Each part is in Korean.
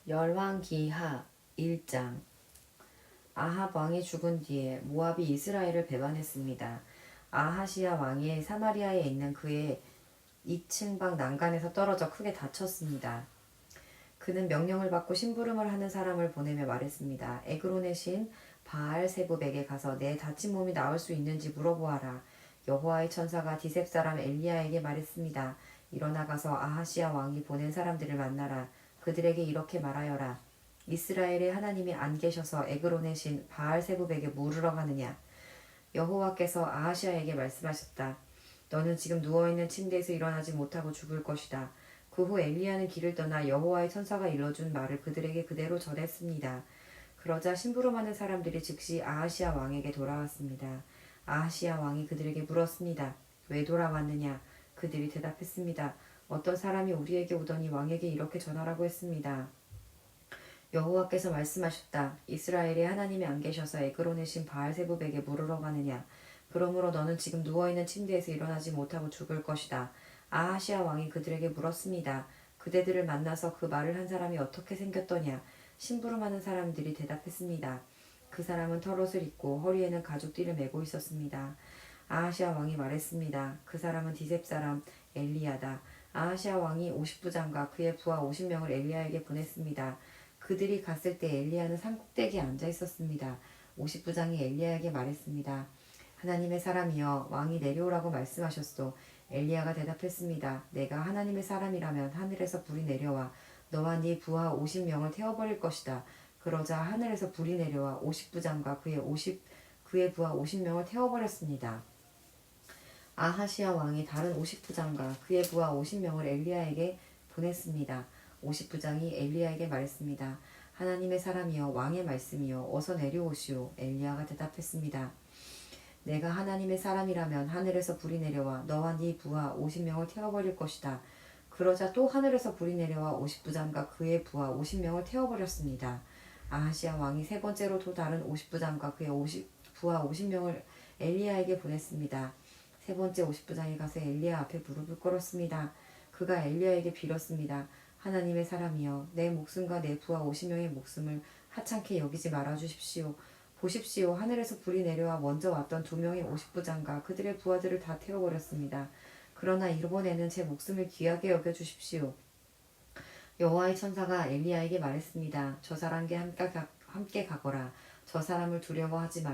열왕기하 1장. 아합 왕이 죽은 뒤에 모압이 이스라엘을 배반했습니다. 아하시야 왕이 사마리아에 있는 그의 이층방 난간에서 떨어져 크게 다쳤습니다. 그는 명령을 받고 심부름을 하는 사람을 보내며 말했습니다. 에그론의 신 바알 세부백에 가서 내 다친 몸이 나을 수 있는지 물어보아라. 여호와의 천사가 디셉 사람 엘리야에게 말했습니다. 일어나 가서 아하시야 왕이 보낸 사람들을 만나라. 그들에게 이렇게 말하여라. 이스라엘의 하나님이 안 계셔서 에그론의 신 바알 세부백에 물으러 가느냐. 여호와께서 아하시야에게 말씀하셨다. 너는 지금 누워있는 침대에서 일어나지 못하고 죽을 것이다. 그 후 엘리야는 길을 떠나 여호와의 천사가 일러준 말을 그들에게 그대로 전했습니다. 그러자 심부름하는 사람들이 즉시 아하시야 왕에게 돌아왔습니다. 아하시야 왕이 그들에게 물었습니다. 왜 돌아왔느냐? 그들이 대답했습니다. 어떤 사람이 우리에게 오더니 왕에게 이렇게 전하라고 했습니다. 여호와께서 말씀하셨다. 이스라엘의 하나님이 안 계셔서 에그론의 신 바알세부백에 물으러 가느냐. 그러므로 너는 지금 누워있는 침대에서 일어나지 못하고 죽을 것이다. 아하시아 왕이 그들에게 물었습니다. 그대들을 만나서 그 말을 한 사람이 어떻게 생겼더냐. 심부름하는 사람들이 대답했습니다. 그 사람은 털옷을 입고 허리에는 가죽띠를 메고 있었습니다. 아하시아 왕이 말했습니다. 그 사람은 디셉 사람 엘리야다. 아하시아 왕이 50부장과 그의 부하 50명을 엘리야에게 보냈습니다. 그들이 갔을 때 엘리야는 산꼭대기에 앉아 있었습니다. 50부장이 엘리야에게 말했습니다. 하나님의 사람이여 왕이 내려오라고 말씀하셨소. 엘리야가 대답했습니다. 내가 하나님의 사람이라면 하늘에서 불이 내려와 너와 네 부하 50명을 태워버릴 것이다. 그러자 하늘에서 불이 내려와 50부장과 그의 부하 50명을 태워버렸습니다. 아하시아 왕이 다른 50부장과 그의 부하 50명을 엘리야에게 보냈습니다. 50부장이 엘리야에게 말했습니다. 하나님의 사람이여 왕의 말씀이여 어서 내려오시오. 엘리야가 대답했습니다. 내가 하나님의 사람이라면 하늘에서 불이 내려와 너와 네 부하 50명을 태워버릴 것이다. 그러자 또 하늘에서 불이 내려와 50부장과 그의 부하 50명을 태워버렸습니다. 아하시아 왕이 세 번째로 또 다른 50부장과 그의 부하 50명을 엘리야에게 보냈습니다. 세 번째 50부장이 가서 엘리야 앞에 무릎을 꿇었습니다. 그가 엘리야에게 빌었습니다. 하나님의 사람이여 내 목숨과 내 부하 50명의 목숨을 하찮게 여기지 말아 주십시오. 보십시오. 하늘에서 불이 내려와 먼저 왔던 2명의 50부장과 그들의 부하들을 다 태워버렸습니다. 그러나 이번에는 제 목숨을 귀하게 여겨주십시오. 여호와의 천사가 엘리야에게 말했습니다. 저 사람과 함께 가거라. 저 사람을 두려워하지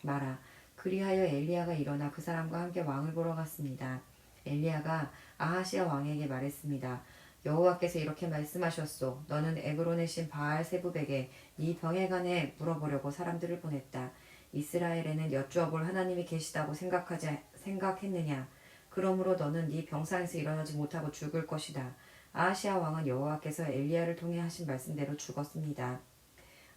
마라. 그리하여 엘리야가 일어나 그 사람과 함께 왕을 보러 갔습니다. 엘리야가 아하시아 왕에게 말했습니다. 여호와께서 이렇게 말씀하셨소. 너는 에그론의 신 바알 세부백에 네 병에 관해 물어보려고 사람들을 보냈다. 이스라엘에는 여쭈어볼 하나님이 계시다고 생각했느냐? 그러므로 너는 네 병상에서 일어나지 못하고 죽을 것이다. 아하시아 왕은 여호와께서 엘리야를 통해 하신 말씀대로 죽었습니다.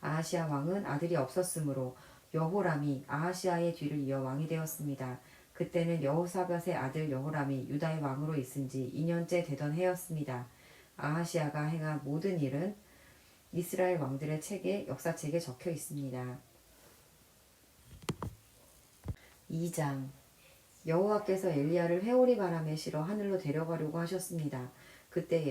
아하시아 왕은 아들이 없었으므로 여호람이 아하시아의 뒤를 이어 왕이 되었습니다. 그때는 여호사밧의 아들 여호람이 유다의 왕으로 있은 지 2년째 되던 해였습니다. 아하시아가 행한 모든 일은 이스라엘 왕들의 역사책에 적혀 있습니다. 2장. 여호와께서 엘리야를 회오리 바람에 실어 하늘로 데려가려고 하셨습니다. 그때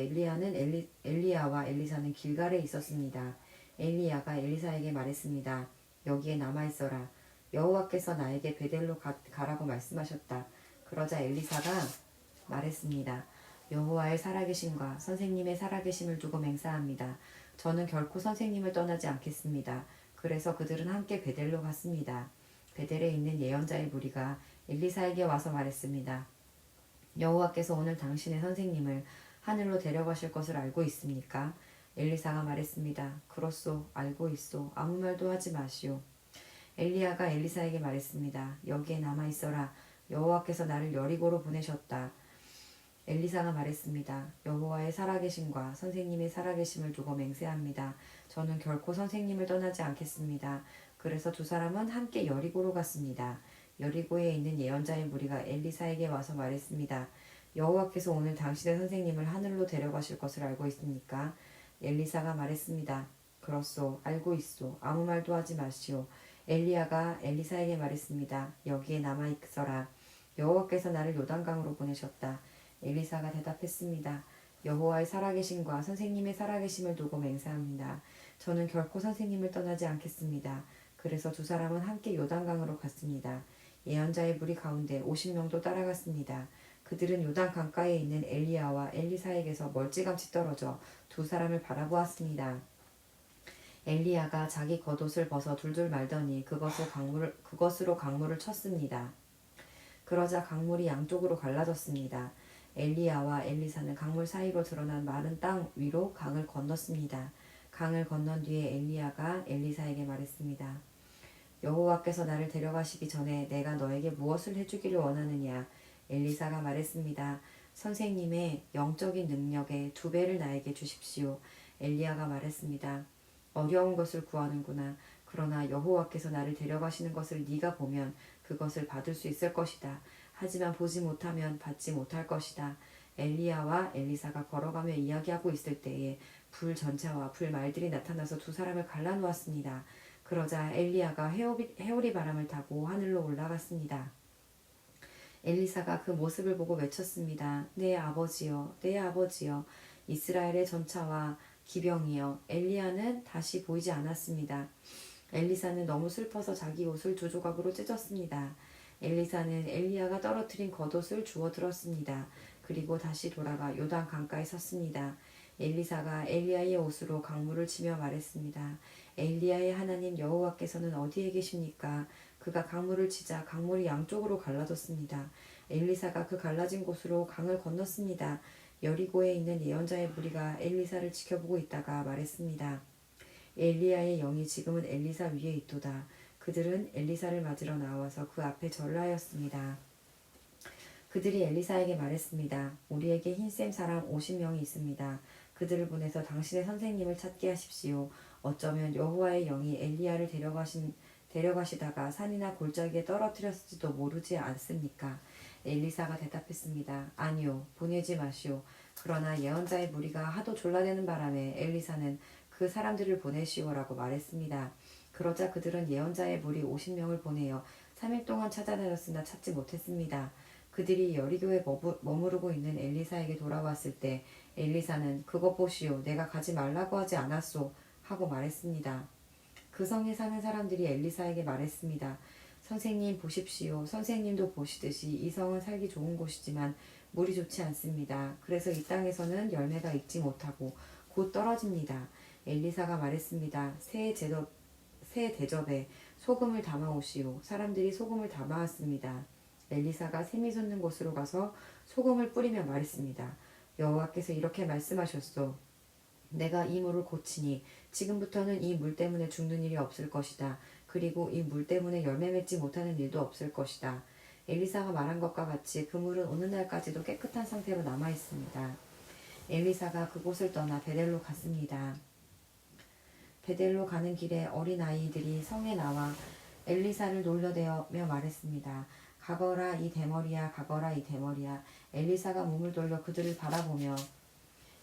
엘리야와 엘리사는 길갈에 있었습니다. 엘리야가 엘리사에게 말했습니다. 여기에 남아있어라. 여호와께서 나에게 베델로 가라고 말씀하셨다. 그러자 엘리사가 말했습니다. 여호와의 살아계심과 선생님의 살아계심을 두고 맹세합니다. 저는 결코 선생님을 떠나지 않겠습니다. 그래서 그들은 함께 베델로 갔습니다. 베델에 있는 예언자의 무리가 엘리사에게 와서 말했습니다. 여호와께서 오늘 당신의 선생님을 하늘로 데려가실 것을 알고 있습니까? 엘리사가 말했습니다. 그렇소, 알고 있소. 아무 말도 하지 마시오. 엘리야가 엘리사에게 말했습니다. 여기에 남아있어라. 여호와께서 나를 여리고로 보내셨다. 엘리사가 말했습니다. 여호와의 살아계심과 선생님의 살아계심을 두고 맹세합니다. 저는 결코 선생님을 떠나지 않겠습니다. 그래서 두 사람은 함께 여리고로 갔습니다. 여리고에 있는 예언자의 무리가 엘리사에게 와서 말했습니다. 여호와께서 오늘 당신의 선생님을 하늘로 데려가실 것을 알고 있습니까? 엘리사가 말했습니다. 그렇소, 알고 있소. 아무 말도 하지 마시오. 엘리야가 엘리사에게 말했습니다. 여기에 남아있어라. 여호와께서 나를 요단강으로 보내셨다. 엘리사가 대답했습니다. 여호와의 살아계심과 선생님의 살아계심을 두고 맹세합니다. 저는 결코 선생님을 떠나지 않겠습니다. 그래서 두 사람은 함께 요단강으로 갔습니다. 예언자의 무리 가운데 50명도 따라갔습니다. 그들은 요단 강가에 있는 엘리야와 엘리사에게서 멀찌감치 떨어져 두 사람을 바라보았습니다. 엘리야가 자기 겉옷을 벗어 둘둘 말더니 그것으로 강물을 쳤습니다. 그러자 강물이 양쪽으로 갈라졌습니다. 엘리야와 엘리사는 강물 사이로 드러난 마른 땅 위로 강을 건넜습니다. 강을 건넌 뒤에 엘리야가 엘리사에게 말했습니다. 여호와께서 나를 데려가시기 전에 내가 너에게 무엇을 해주기를 원하느냐? 엘리사가 말했습니다. 선생님의 영적인 능력의 2배를 나에게 주십시오. 엘리야가 말했습니다. 어려운 것을 구하는구나. 그러나 여호와께서 나를 데려가시는 것을 네가 보면 그것을 받을 수 있을 것이다. 하지만 보지 못하면 받지 못할 것이다. 엘리야와 엘리사가 걸어가며 이야기하고 있을 때에 불 전차와 불 말들이 나타나서 두 사람을 갈라놓았습니다. 그러자 엘리야가 회오리 바람을 타고 하늘로 올라갔습니다. 엘리사가 그 모습을 보고 외쳤습니다. 내 아버지여, 내 아버지여, 이스라엘의 전차와 기병이여. 엘리야는 다시 보이지 않았습니다. 엘리사는 너무 슬퍼서 자기 옷을 2조각으로 찢었습니다. 엘리사는 엘리야가 떨어뜨린 겉옷을 주워 들었습니다. 그리고 다시 돌아가 요단 강가에 섰습니다. 엘리사가 엘리야의 옷으로 강물을 치며 말했습니다. 엘리야의 하나님 여호와께서는 어디에 계십니까? 그가 강물을 치자 강물이 양쪽으로 갈라졌습니다. 엘리사가 그 갈라진 곳으로 강을 건넜습니다. 여리고에 있는 예언자의 무리가 엘리사를 지켜보고 있다가 말했습니다. 엘리야의 영이 지금은 엘리사 위에 있도다. 그들은 엘리사를 맞으러 나와서 그 앞에 절하였습니다. 그들이 엘리사에게 말했습니다. 우리에게 흰셈 사람 50명이 있습니다. 그들을 보내서 당신의 선생님을 찾게 하십시오. 어쩌면 여호와의 영이 엘리야를 데려가시다가 산이나 골짜기에 떨어뜨렸을지도 모르지 않습니까? 엘리사가 대답했습니다. 아니요, 보내지 마시오. 그러나 예언자의 무리가 하도 졸라대는 바람에 엘리사는 그 사람들을 보내시오라고 말했습니다. 그러자 그들은 예언자의 무리 50명을 보내어 3일 동안 찾아다녔으나 찾지 못했습니다. 그들이 여리고에 머무르고 있는 엘리사에게 돌아왔을 때 엘리사는 그것 보시오, 내가 가지 말라고 하지 않았소 하고 말했습니다. 그 성에 사는 사람들이 엘리사에게 말했습니다. 선생님 보십시오. 선생님도 보시듯이 이 성은 살기 좋은 곳이지만 물이 좋지 않습니다. 그래서 이 땅에서는 열매가 익지 못하고 곧 떨어집니다. 엘리사가 말했습니다. 새 대접에 소금을 담아오시오. 사람들이 소금을 담아왔습니다. 엘리사가 샘이 솟는 곳으로 가서 소금을 뿌리며 말했습니다. 여호와께서 이렇게 말씀하셨소. 내가 이 물을 고치니 지금부터는 이 물 때문에 죽는 일이 없을 것이다. 그리고 이 물 때문에 열매 맺지 못하는 일도 없을 것이다. 엘리사가 말한 것과 같이 그 물은 오늘날까지도 깨끗한 상태로 남아 있습니다. 엘리사가 그곳을 떠나 베델로 갔습니다. 베델로 가는 길에 어린아이들이 성에 나와 엘리사를 놀려대며 말했습니다. 가거라 이 대머리야, 가거라 이 대머리야. 엘리사가 몸을 돌려 그들을 바라보며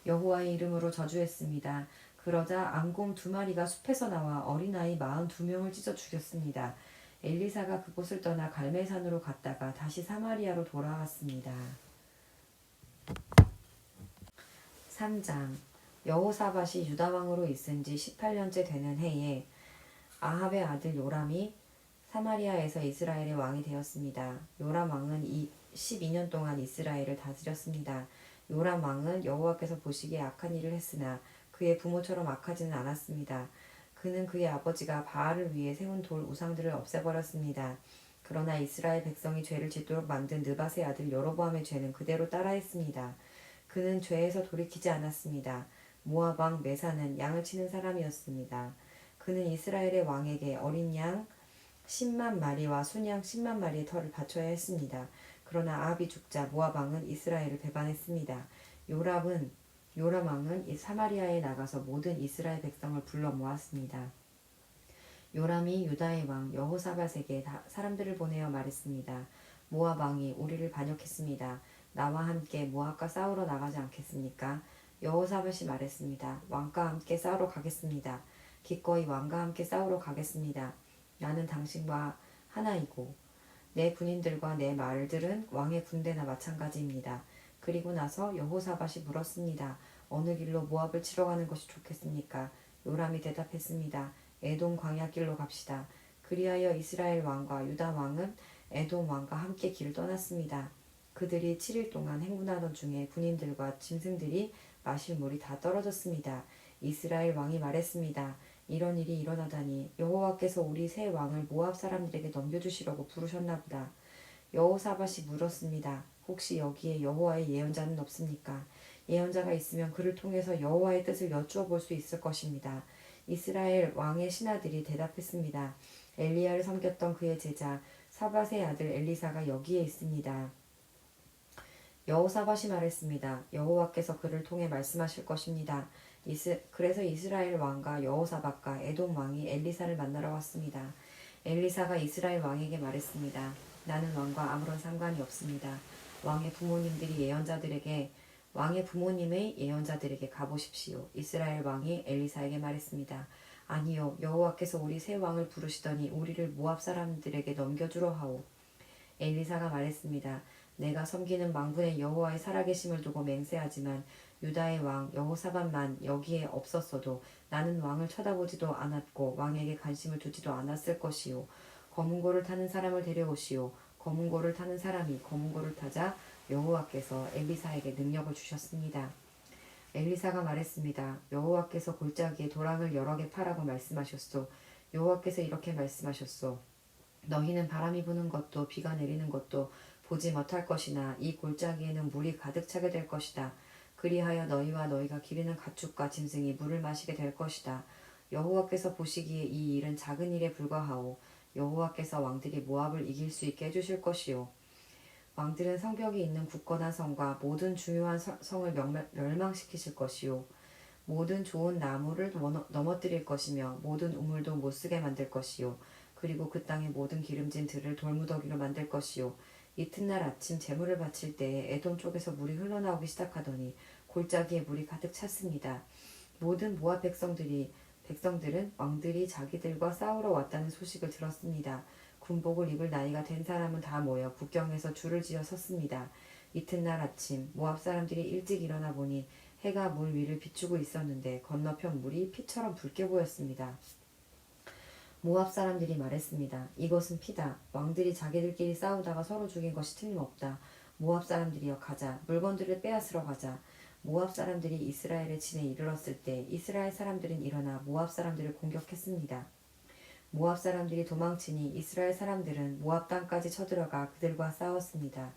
여호와의 이름으로 저주했습니다. 그러자 앙곰 2마리가 숲에서 나와 어린아이 42명을 찢어 죽였습니다. 엘리사가 그곳을 떠나 갈멜산으로 갔다가 다시 사마리아로 돌아왔습니다. 3장 여호사밧이 유다왕으로 있은 지 18년째 되는 해에 아합의 아들 요람이 사마리아에서 이스라엘의 왕이 되었습니다. 요람 왕은 12년 동안 이스라엘을 다스렸습니다. 요람 왕은 여호와께서 보시기에 악한 일을 했으나 그의 부모처럼 악하지는 않았습니다. 그는 그의 아버지가 바알을 위해 세운 돌 우상들을 없애버렸습니다. 그러나 이스라엘 백성이 죄를 짓도록 만든 느밧의 아들 여로보암의 죄는 그대로 따라했습니다. 그는 죄에서 돌이키지 않았습니다. 모압 왕 메사는 양을 치는 사람이었습니다. 그는 이스라엘의 왕에게 어린 양 10만 마리와 순양 10만 마리의 털을 바쳐야 했습니다. 그러나 아합이 죽자 모압 왕은 이스라엘을 배반했습니다. 요람 왕은 사마리아에 나가서 모든 이스라엘 백성을 불러 모았습니다. 요람이 유다의 왕 여호사밧에게 사람들을 보내어 말했습니다. 모압 왕이 우리를 반역했습니다. 나와 함께 모압과 싸우러 나가지 않겠습니까? 여호사밧이 말했습니다. 왕과 함께 싸우러 가겠습니다. 기꺼이 왕과 함께 싸우러 가겠습니다. 나는 당신과 하나이고 내 군인들과 내 말들은 왕의 군대나 마찬가지입니다. 그리고 나서 여호사밧이 물었습니다. 어느 길로 모압을 치러 가는 것이 좋겠습니까? 요람이 대답했습니다. 에돔 광야길로 갑시다. 그리하여 이스라엘 왕과 유다 왕은 에돔 왕과 함께 길을 떠났습니다. 그들이 7일 동안 행군하던 중에 군인들과 짐승들이 마실 물이 다 떨어졌습니다. 이스라엘 왕이 말했습니다. 이런 일이 일어나다니 여호와께서 우리 새 왕을 모압 사람들에게 넘겨주시려고 부르셨나 보다. 여호사밧이 물었습니다. 혹시 여기에 여호와의 예언자는 없습니까? 예언자가 있으면 그를 통해서 여호와의 뜻을 여쭈어 볼 수 있을 것입니다. 이스라엘 왕의 신하들이 대답했습니다. 엘리야를 섬겼던 그의 제자 사밧의 아들 엘리사가 여기에 있습니다. 여호사밧이 말했습니다. 여호와께서 그를 통해 말씀하실 것입니다. 그래서 이스라엘 왕과 여호사밧과 에돔 왕이 엘리사를 만나러 왔습니다. 엘리사가 이스라엘 왕에게 말했습니다. 나는 왕과 아무런 상관이 없습니다. 왕의 부모님의 예언자들에게 가보십시오. 이스라엘 왕이 엘리사에게 말했습니다. 아니요, 여호와께서 우리 새 왕을 부르시더니 우리를 모압 사람들에게 넘겨주려 하오. 엘리사가 말했습니다. 내가 섬기는 망군의 여호와의 살아계심을 두고 맹세하지만 유다의 왕 여호사밧만 여기에 없었어도 나는 왕을 쳐다보지도 않았고 왕에게 관심을 두지도 않았을 것이요. 검은고를 타는 사람을 데려오시오. 검은고를 타는 사람이 검은고를 타자 여호와께서 엘리사에게 능력을 주셨습니다. 엘리사가 말했습니다. 여호와께서 골짜기에 도랑을 여러 개 파라고 말씀하셨소. 여호와께서 이렇게 말씀하셨소. 너희는 바람이 부는 것도 비가 내리는 것도 보지 못할 것이나 이 골짜기에는 물이 가득 차게 될 것이다. 그리하여 너희와 너희가 기르는 가축과 짐승이 물을 마시게 될 것이다. 여호와께서 보시기에 이 일은 작은 일에 불과하오. 여호와께서 왕들이 모압을 이길 수 있게 해주실 것이요. 왕들은 성벽이 있는 굳건한 성과 모든 중요한 성을 멸망시키실 것이요. 모든 좋은 나무를 넘어뜨릴 것이며 모든 우물도 못쓰게 만들 것이요. 그리고 그 땅의 모든 기름진 들을 돌무더기로 만들 것이요. 이튿날 아침 제물을 바칠 때에 에돔 쪽에서 물이 흘러나오기 시작하더니 골짜기에 물이 가득 찼습니다. 모든 모압 백성들은 왕들이 자기들과 싸우러 왔다는 소식을 들었습니다. 군복을 입을 나이가 된 사람은 다 모여 국경에서 줄을 지어 섰습니다. 이튿날 아침 모압 사람들이 일찍 일어나 보니 해가 물 위를 비추고 있었는데 건너편 물이 피처럼 붉게 보였습니다. 모압 사람들이 말했습니다. 이것은 피다. 왕들이 자기들끼리 싸우다가 서로 죽인 것이 틀림없다. 모압 사람들이여 가자. 물건들을 빼앗으러 가자. 모압 사람들이 이스라엘의 진에 이르렀을 때 이스라엘 사람들은 일어나 모압 사람들을 공격했습니다. 모압 사람들이 도망치니 이스라엘 사람들은 모압 땅까지 쳐들어가 그들과 싸웠습니다.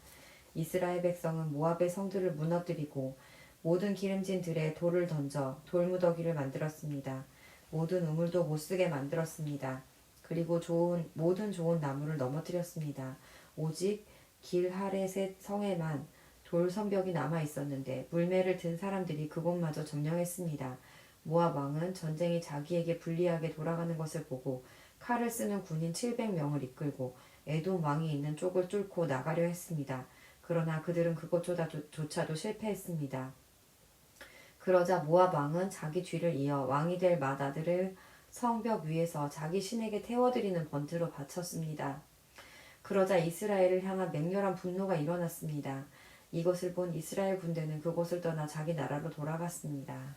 이스라엘 백성은 모압의 성들을 무너뜨리고 모든 기름진 들에 돌을 던져 돌무더기를 만들었습니다. 모든 우물도 못쓰게 만들었습니다. 그리고 모든 좋은 나무를 넘어뜨렸습니다. 오직 길하렛의 성에만 돌 성벽이 남아 있었는데 물매를 든 사람들이 그곳마저 점령했습니다. 모압 왕은 전쟁이 자기에게 불리하게 돌아가는 것을 보고 칼을 쓰는 군인 700명을 이끌고 에돔 왕이 있는 쪽을 뚫고 나가려 했습니다. 그러나 그들은 그것조차도 실패했습니다. 그러자 모압 왕은 자기 뒤를 이어 왕이 될 맏아들을 성벽 위에서 자기 신에게 태워드리는 번트로 바쳤습니다. 그러자 이스라엘을 향한 맹렬한 분노가 일어났습니다. 이것을 본 이스라엘 군대는 그곳을 떠나 자기 나라로 돌아갔습니다.